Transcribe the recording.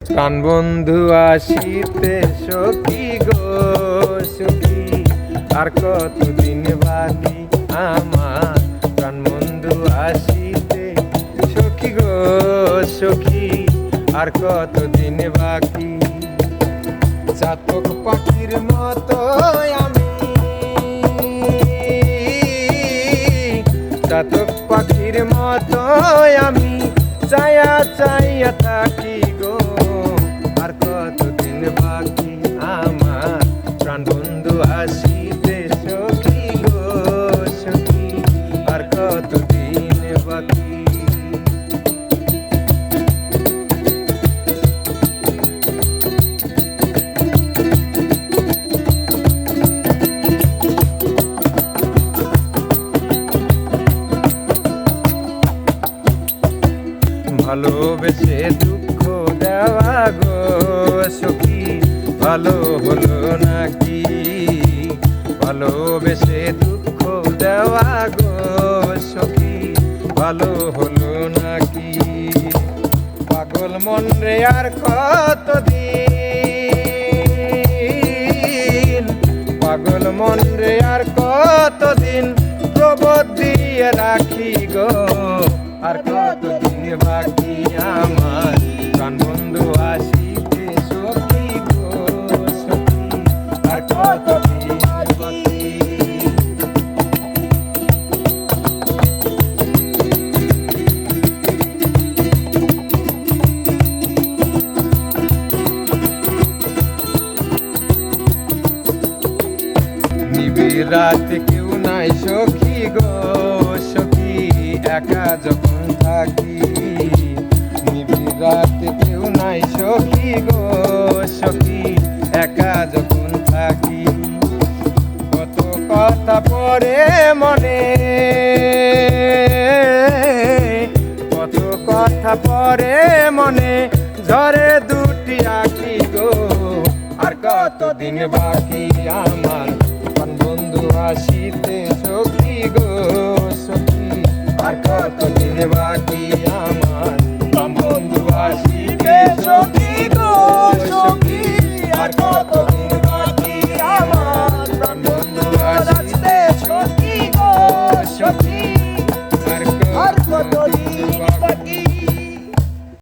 প্রাণ বন্ধু আসিতে সখী গো সখী, আর কতদিন বাকি আমার প্রাণ বন্ধু আসিতে সখী গো সখী, আর কতদিন বাকি। চাতক পাখির মতো আমি, চাতক পাখির মতো আমি চায়া চাইয়া থাকি গো, আর কতদিন বাকি আমার প্রাণ বন্ধু আসিতে সখী গো সখী, আর কতদিন বাকি। ভালোবেসে দুঃখ দেওয়া গো সখী, ভালো হলো নাকি? ভালোবেসে দুঃখ দেওয়া গো সখী, ভালো হলো নাকি? পাগল মন রে আর কতদিন, পাগল মন রে আর কতদিন প্রবোধ দিয়ে রাখি গো, আর কতদিন বাকি আমার প্রাণ বন্ধু আসিতে সখী গো সখী, আর কতদিন বাকি। নিবিড় রাতে কেউ নাই সখী গো সখী, একা যখন থাকি। নিবিড় রাতে কেউ নাই সখী গো সখী, একা যখন থাকি। কত কথা পড়ে মনে, কত কথা পড়ে মনে, ঝরে দুটি আঁখি গো, আর কতদিন বাকি আমার প্রাণ বন্ধু আসিতে